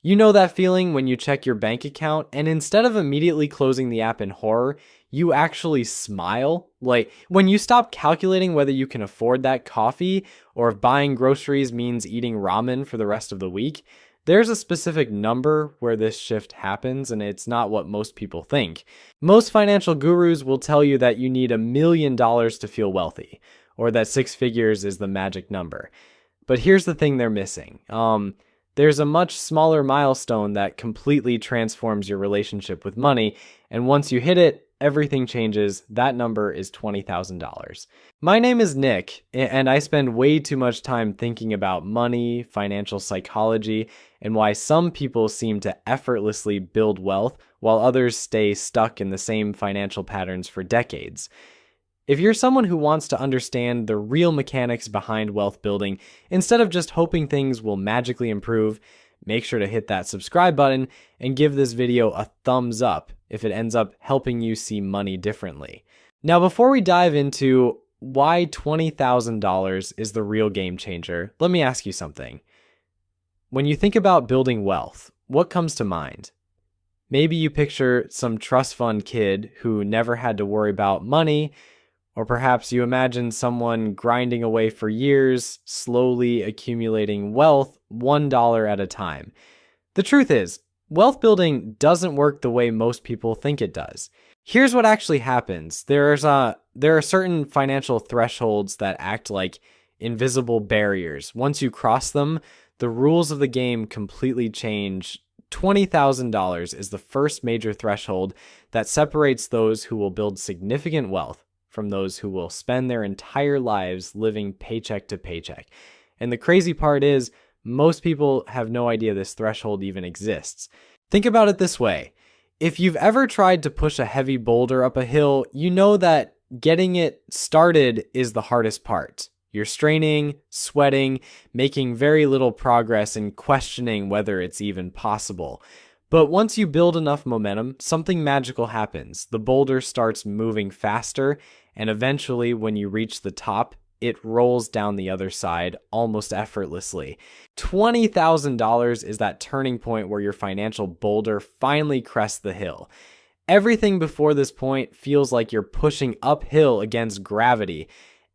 You know that feeling when you check your bank account and instead of immediately closing the app in horror, you actually smile? Like when you stop calculating whether you can afford that coffee or if buying groceries means eating ramen for the rest of the week. There's a specific number where this shift happens, and it's not what most people think. Most financial gurus will tell you that you need $1 million to feel wealthy, or that 6 figures is the magic number. But here's the thing they're missing. There's a much smaller milestone that completely transforms your relationship with money, and once you hit it, everything changes. That number is $20,000. My name is Nick, and I spend way too much time thinking about money, financial psychology, and why some people seem to effortlessly build wealth while others stay stuck in the same financial patterns for decades. If you're someone who wants to understand the real mechanics behind wealth building, instead of just hoping things will magically improve, make sure to hit that subscribe button and give this video a thumbs up if it ends up helping you see money differently. Now, before we dive into why $20,000 is the real game changer, let me ask you something. When you think about building wealth, what comes to mind? Maybe you picture some trust fund kid who never had to worry about money, or perhaps you imagine someone grinding away for years, slowly accumulating wealth $1 at a time. The truth is, wealth building doesn't work the way most people think it does. Here's what actually happens. There are certain financial thresholds that act like invisible barriers. Once you cross them, the rules of the game completely change. $20,000 is the first major threshold that separates those who will build significant wealth from those who will spend their entire lives living paycheck to paycheck. And the crazy part is, most people have no idea this threshold even exists. Think about it this way. If you've ever tried to push a heavy boulder up a hill, you know that getting it started is the hardest part. You're straining, sweating, making very little progress, and questioning whether it's even possible. But once you build enough momentum, something magical happens. The boulder starts moving faster, and eventually, when you reach the top, it rolls down the other side almost effortlessly. $20,000 is that turning point where your financial boulder finally crests the hill. Everything before this point feels like you're pushing uphill against gravity.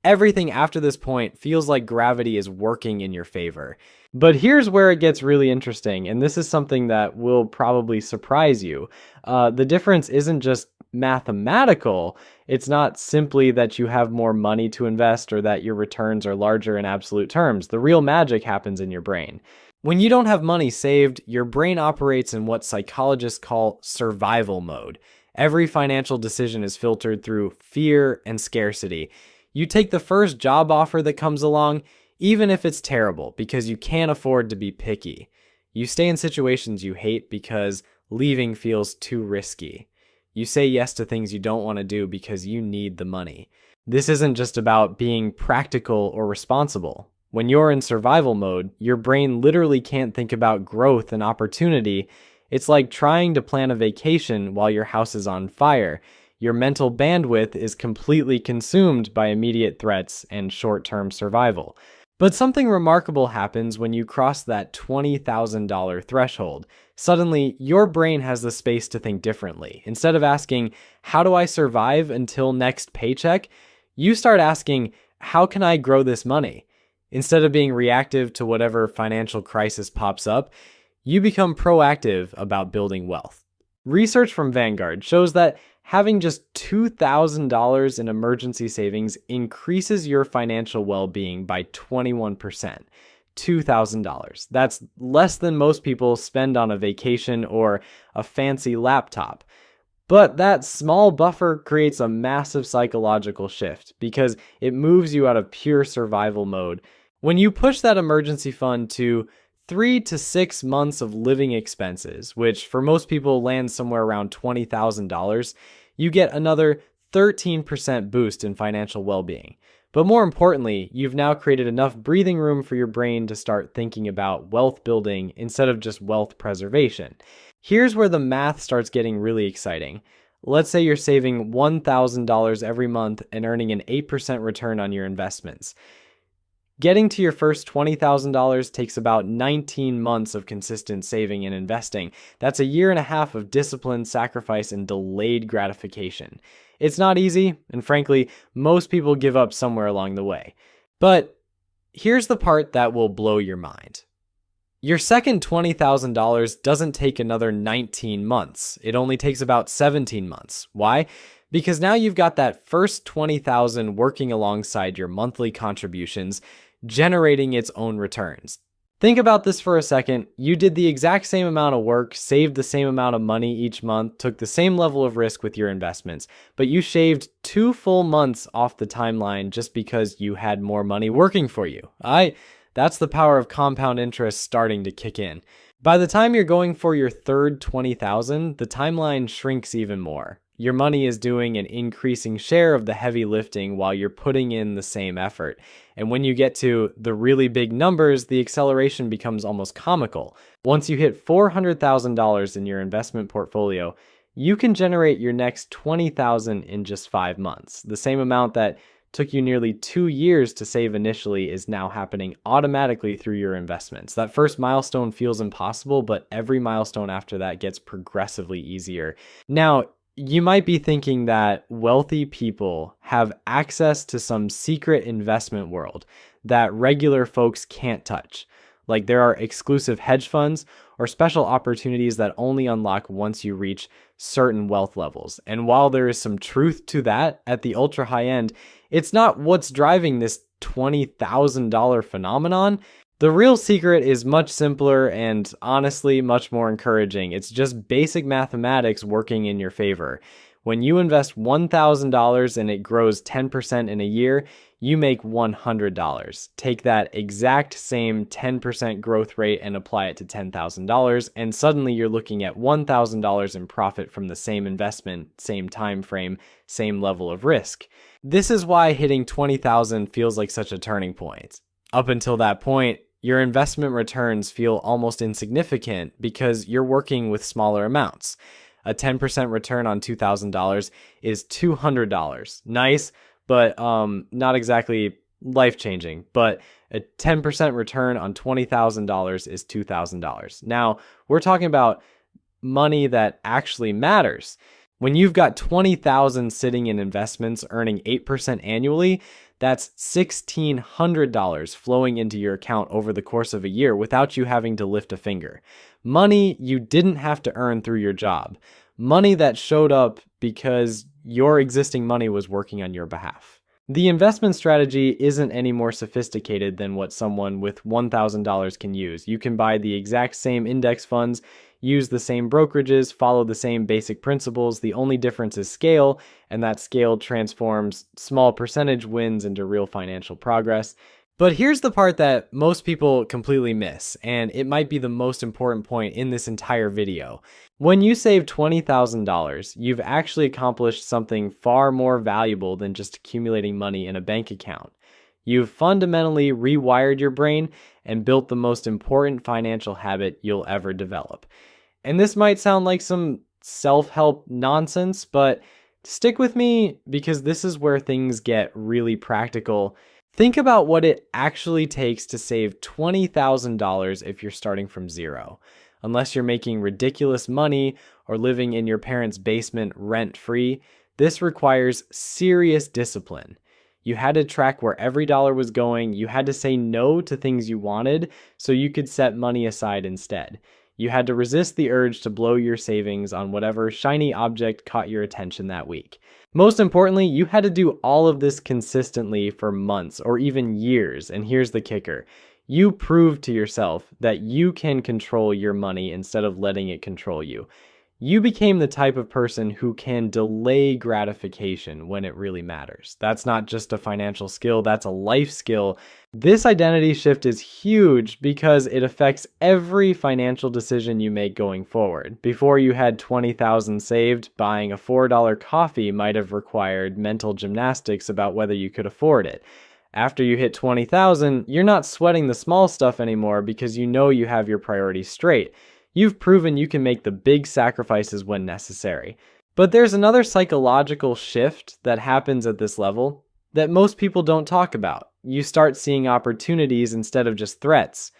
Everything after this point feels like gravity is working in your favor. But here's where it gets really interesting, and this is something that will probably surprise you. The difference isn't just mathematical. It's not simply that you have more money to invest or that your returns are larger in absolute terms. The real magic happens in your brain. When you don't have money saved, your brain operates in what psychologists call survival mode. Every financial decision is filtered through fear and scarcity. You take the first job offer that comes along, even if it's terrible, because you can't afford to be picky. You stay in situations you hate because leaving feels too risky. You say yes to things you don't want to do because you need the money. This isn't just about being practical or responsible. When you're in survival mode, your brain literally can't think about growth and opportunity. It's like trying to plan a vacation while your house is on fire. Your mental bandwidth is completely consumed by immediate threats and short-term survival. But something remarkable happens when you cross that $20,000 threshold. Suddenly, your brain has the space to think differently. Instead of asking, how do I survive until next paycheck? You start asking, how can I grow this money? Instead of being reactive to whatever financial crisis pops up, you become proactive about building wealth. Research from Vanguard shows that having just $2,000 in emergency savings increases your financial well-being by 21%. $2,000. That's less than most people spend on a vacation or a fancy laptop. But that small buffer creates a massive psychological shift because it moves you out of pure survival mode. When you push that emergency fund to 3 to 6 months of living expenses, which for most people lands somewhere around $20,000, you get another 13% boost in financial well-being. But more importantly, you've now created enough breathing room for your brain to start thinking about wealth building instead of just wealth preservation. Here's where the math starts getting really exciting. Let's say you're saving $1,000 every month and earning an 8% return on your investments. Getting to your first $20,000 takes about 19 months of consistent saving and investing. That's a year and a half of discipline, sacrifice, and delayed gratification. It's not easy, and frankly, most people give up somewhere along the way. But here's the part that will blow your mind. Your second $20,000 doesn't take another 19 months. It only takes about 17 months. Why? Because now you've got that first $20,000 working alongside your monthly contributions, generating its own returns. Think about this for a second. You did the exact same amount of work, saved the same amount of money each month, took the same level of risk with your investments, but you shaved 2 full months off the timeline just because you had more money working for you. That's the power of compound interest starting to kick in. By the time you're going for your third $20,000, the timeline shrinks even more. Your money is doing an increasing share of the heavy lifting while you're putting in the same effort. And when you get to the really big numbers, the acceleration becomes almost comical. Once you hit $400,000 in your investment portfolio, you can generate your next $20,000 in just 5 months. The same amount that took you nearly 2 years to save initially is now happening automatically through your investments. That first milestone feels impossible, but every milestone after that gets progressively easier. Now, you might be thinking that wealthy people have access to some secret investment world that regular folks can't touch. Like there are exclusive hedge funds or special opportunities that only unlock once you reach certain wealth levels. And while there is some truth to that at the ultra high end, it's not what's driving this $20,000 phenomenon. The real secret is much simpler and honestly much more encouraging. It's just basic mathematics working in your favor. When you invest $1,000 and it grows 10% in a year, you make $100. Take that exact same 10% growth rate and apply it to $10,000, and suddenly you're looking at $1,000 in profit from the same investment, same time frame, same level of risk. This is why hitting $20,000 feels like such a turning point. Up until that point, your investment returns feel almost insignificant because you're working with smaller amounts. A 10% return on $2,000 is $200. Nice, but not exactly life-changing. But a 10% return on $20,000 is $2,000. Now, we're talking about money that actually matters. When you've got $20,000 sitting in investments earning 8% annually, that's $1,600 flowing into your account over the course of a year without you having to lift a finger. Money you didn't have to earn through your job. Money that showed up because your existing money was working on your behalf. The investment strategy isn't any more sophisticated than what someone with $1,000 can use. You can buy the exact same index funds, use the same brokerages, follow the same basic principles. The only difference is scale, and that scale transforms small percentage wins into real financial progress. But here's the part that most people completely miss, and it might be the most important point in this entire video. When you save $20,000, you've actually accomplished something far more valuable than just accumulating money in a bank account. You've fundamentally rewired your brain and built the most important financial habit you'll ever develop. And this might sound like some self-help nonsense, but stick with me because this is where things get really practical. Think about what it actually takes to save $20,000 if you're starting from zero. Unless you're making ridiculous money or living in your parents' basement rent-free, this requires serious discipline. You had to track where every dollar was going. You had to say no to things you wanted so you could set money aside instead. You had to resist the urge to blow your savings on whatever shiny object caught your attention that week. Most importantly, you had to do all of this consistently for months or even years. And here's the kicker. You proved to yourself that you can control your money instead of letting it control you. You became the type of person who can delay gratification when it really matters. That's not just a financial skill, that's a life skill. This identity shift is huge because it affects every financial decision you make going forward. Before you had $20,000 saved, buying a $4 coffee might have required mental gymnastics about whether you could afford it. After you hit $20,000, you're not sweating the small stuff anymore because you know you have your priorities straight. You've proven you can make the big sacrifices when necessary. But there's another psychological shift that happens at this level that most people don't talk about. you start seeing opportunities instead of just threats.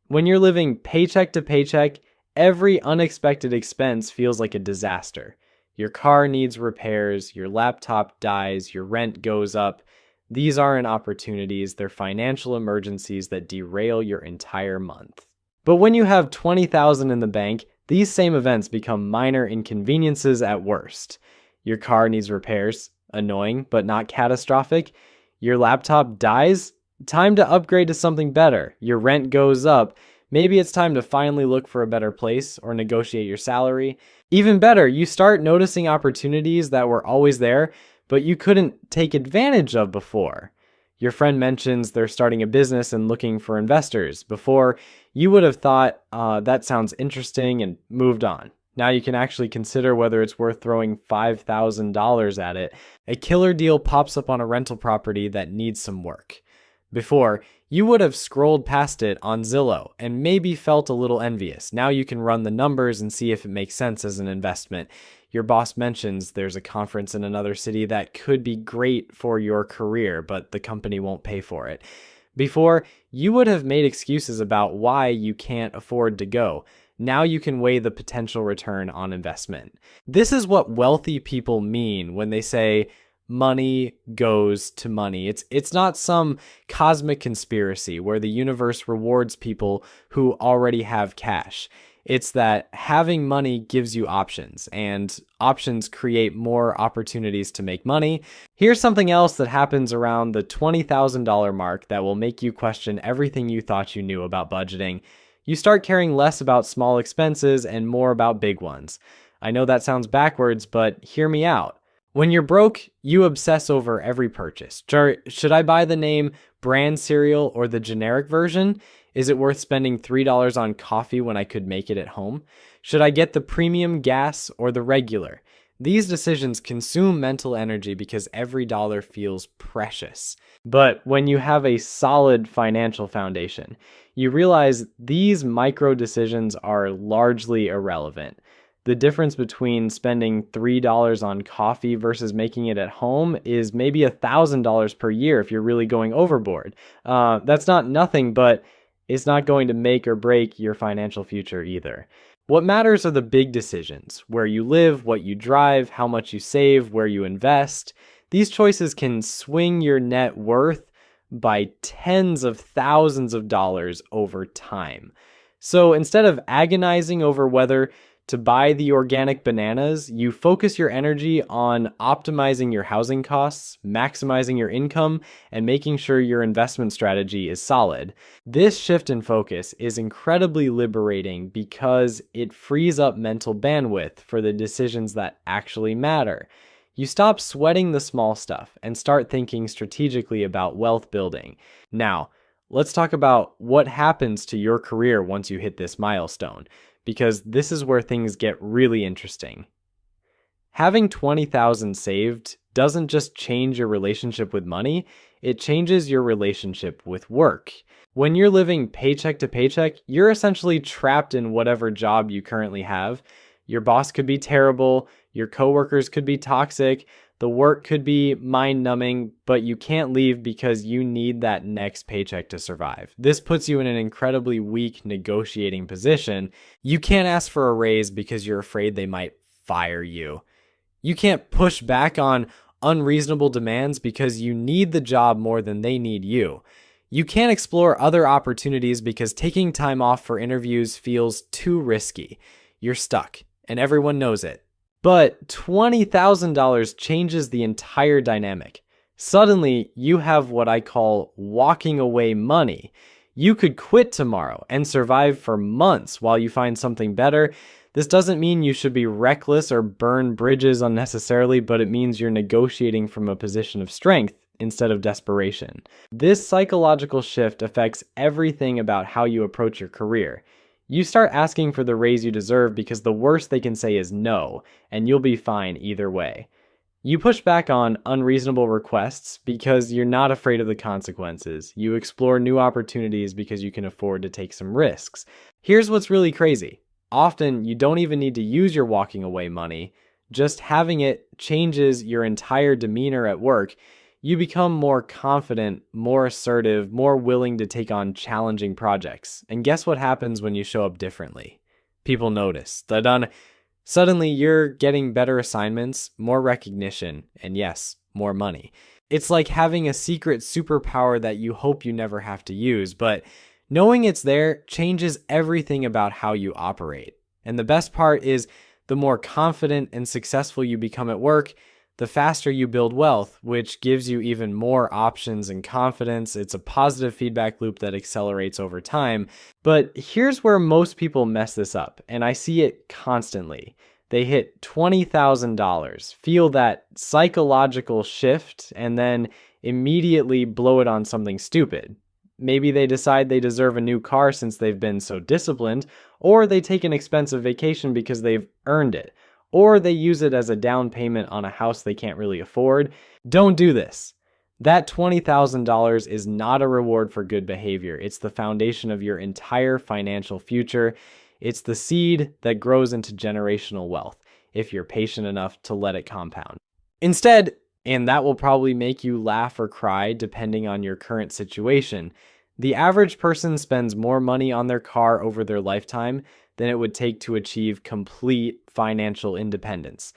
When you're living paycheck to paycheck, every unexpected expense feels like a disaster. Your car needs repairs, your laptop dies, your rent goes up. These aren't opportunities, they're financial emergencies that derail your entire month. But when you have $20,000 in the bank, these same events become minor inconveniences at worst. Your car needs repairs, annoying but not catastrophic. Your laptop dies, time to upgrade to something better. Your rent goes up, maybe it's time to finally look for a better place or negotiate your salary. Even better, you start noticing opportunities that were always there, but you couldn't take advantage of before. Your friend mentions they're starting a business and looking for investors. Before, you would have thought, that sounds interesting, and moved on. Now you can actually consider whether it's worth throwing $5,000 at it. A killer deal pops up on a rental property that needs some work. Before, you would have scrolled past it on Zillow and maybe felt a little envious. Now you can run the numbers and see if it makes sense as an investment. Your boss mentions there's a conference in another city that could be great for your career, but the company won't pay for it. Before, you would have made excuses about why you can't afford to go. Now you can weigh the potential return on investment. This is what wealthy people mean when they say, money goes to money. It's not some cosmic conspiracy where the universe rewards people who already have cash. It's that having money gives you options, and options create more opportunities to make money. Here's something else that happens around the $20,000 mark that will make you question everything you thought you knew about budgeting. You start caring less about small expenses and more about big ones. I know that sounds backwards, but hear me out. When you're broke, you obsess over every purchase. Should I buy the name brand cereal or the generic version? Is it worth spending $3 on coffee when I could make it at home? Should I get the premium gas or the regular? These decisions consume mental energy because every dollar feels precious. But when you have a solid financial foundation, you realize these micro decisions are largely irrelevant. The difference between spending $3 on coffee versus making it at home is maybe $1,000 per year if you're really going overboard. That's not nothing, but it's not going to make or break your financial future either. What matters are the big decisions: where you live, what you drive, how much you save, where you invest. These choices can swing your net worth by tens of thousands of dollars over time. So instead of agonizing over whether to buy the organic bananas, you focus your energy on optimizing your housing costs, maximizing your income, and making sure your investment strategy is solid. This shift in focus is incredibly liberating because it frees up mental bandwidth for the decisions that actually matter. You stop sweating the small stuff and start thinking strategically about wealth building. Now, let's talk about what happens to your career once you hit this milestone, because this is where things get really interesting. Having $20,000 saved doesn't just change your relationship with money, it changes your relationship with work. When you're living paycheck to paycheck, you're essentially trapped in whatever job you currently have. Your boss could be terrible, your coworkers could be toxic, the work could be mind-numbing, but you can't leave because you need that next paycheck to survive. This puts you in an incredibly weak negotiating position. You can't ask for a raise because you're afraid they might fire you. You can't push back on unreasonable demands because you need the job more than they need you. You can't explore other opportunities because taking time off for interviews feels too risky. You're stuck, and everyone knows it. But $20,000 changes the entire dynamic. Suddenly, you have what I call walking away money. You could quit tomorrow and survive for months while you find something better. This doesn't mean you should be reckless or burn bridges unnecessarily, but it means you're negotiating from a position of strength instead of desperation. This psychological shift affects everything about how you approach your career. You start asking for the raise you deserve because the worst they can say is no, and you'll be fine either way. You push back on unreasonable requests because you're not afraid of the consequences. You explore new opportunities because you can afford to take some risks. Here's what's really crazy. Often, you don't even need to use your walking away money. Just having it changes your entire demeanor at work. You become more confident, more assertive, more willing to take on challenging projects. And guess what happens when you show up differently? People notice. Suddenly you're getting better assignments, more recognition, and yes, more money. It's like having a secret superpower that you hope you never have to use, but knowing it's there changes everything about how you operate. And the best part is the more confident and successful you become at work, the faster you build wealth, which gives you even more options and confidence. It's a positive feedback loop that accelerates over time. But here's where most people mess this up, and I see it constantly. They hit $20,000, feel that psychological shift, and then immediately blow it on something stupid. Maybe they decide they deserve a new car since they've been so disciplined, or they take an expensive vacation because they've earned it, or they use it as a down payment on a house they can't really afford. Don't do this. That $20,000 is not a reward for good behavior. It's the foundation of your entire financial future. It's the seed that grows into generational wealth if you're patient enough to let it compound. Instead, and that will probably make you laugh or cry depending on your current situation, the average person spends more money on their car over their lifetime than it would take to achieve complete financial independence.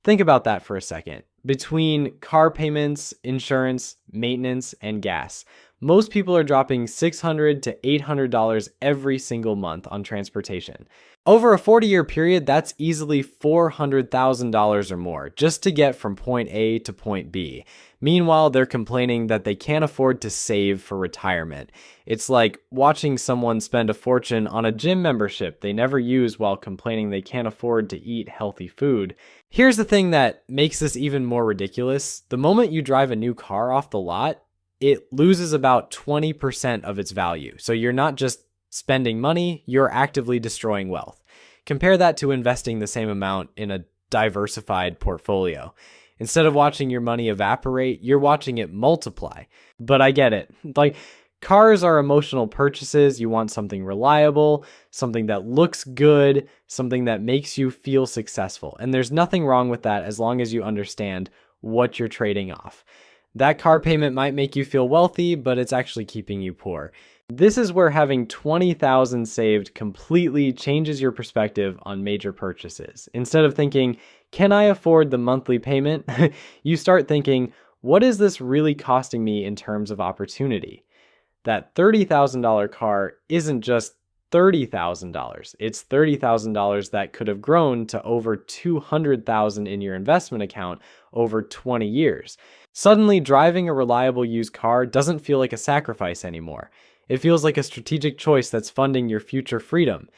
Think about that for a second. Between car payments, insurance, maintenance, and gas, most people are dropping $600 to $800 every single month on transportation. Over a 40-year period, that's easily $400,000 or more just to get from point A to point B. Meanwhile, they're complaining that they can't afford to save for retirement. It's like watching someone spend a fortune on a gym membership they never use while complaining they can't afford to eat healthy food. Here's the thing that makes this even more ridiculous. The moment you drive a new car off the lot, it loses about 20% of its value. So you're not just spending money, you're actively destroying wealth. Compare that to investing the same amount in a diversified portfolio. Instead of watching your money evaporate, you're watching it multiply. But I get it. Like, cars are emotional purchases. You want something reliable, something that looks good, something that makes you feel successful. And there's nothing wrong with that as long as you understand what you're trading off. That car payment might make you feel wealthy, but it's actually keeping you poor. This is where having $20,000 saved completely changes your perspective on major purchases. Instead of thinking, can I afford the monthly payment? You start thinking, what is this really costing me in terms of opportunity? That $30,000 car isn't just $30,000. It's $30,000 that could have grown to over $200,000 in your investment account over 20 years. Suddenly, driving a reliable used car doesn't feel like a sacrifice anymore. It feels like a strategic choice that's funding your future freedom.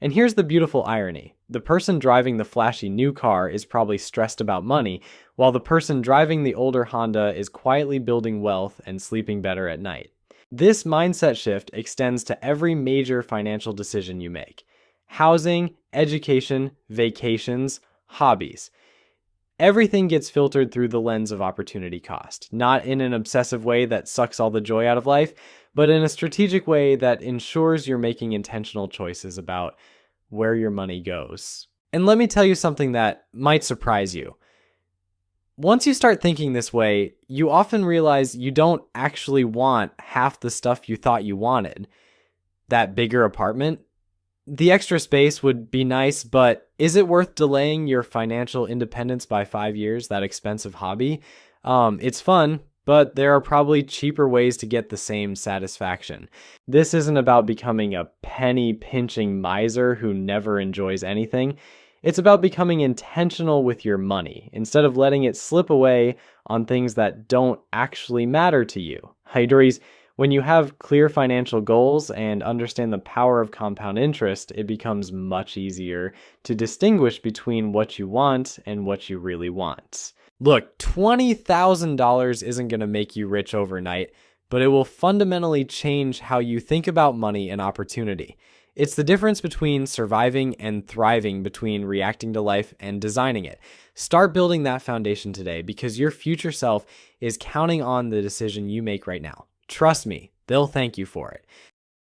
And here's the beautiful irony. The person driving the flashy new car is probably stressed about money, while the person driving the older Honda is quietly building wealth and sleeping better at night. This mindset shift extends to every major financial decision you make. Housing, education, vacations, hobbies. Everything gets filtered through the lens of opportunity cost, not in an obsessive way that sucks all the joy out of life, but in a strategic way that ensures you're making intentional choices about where your money goes. And let me tell you something that might surprise you. Once you start thinking this way, you often realize you don't actually want half the stuff you thought you wanted. That bigger apartment, the extra space would be nice, but is it worth delaying your financial independence by 5 years, that expensive hobby? It's fun, but there are probably cheaper ways to get the same satisfaction. This isn't about becoming a penny-pinching miser who never enjoys anything. It's about becoming intentional with your money instead of letting it slip away on things that don't actually matter to you. When you have clear financial goals and understand the power of compound interest, it becomes much easier to distinguish between what you want and what you really want. Look, $20,000 isn't going to make you rich overnight, but it will fundamentally change how you think about money and opportunity. It's the difference between surviving and thriving, between reacting to life and designing it. Start building that foundation today because your future self is counting on the decision you make right now. Trust me, they'll thank you for it.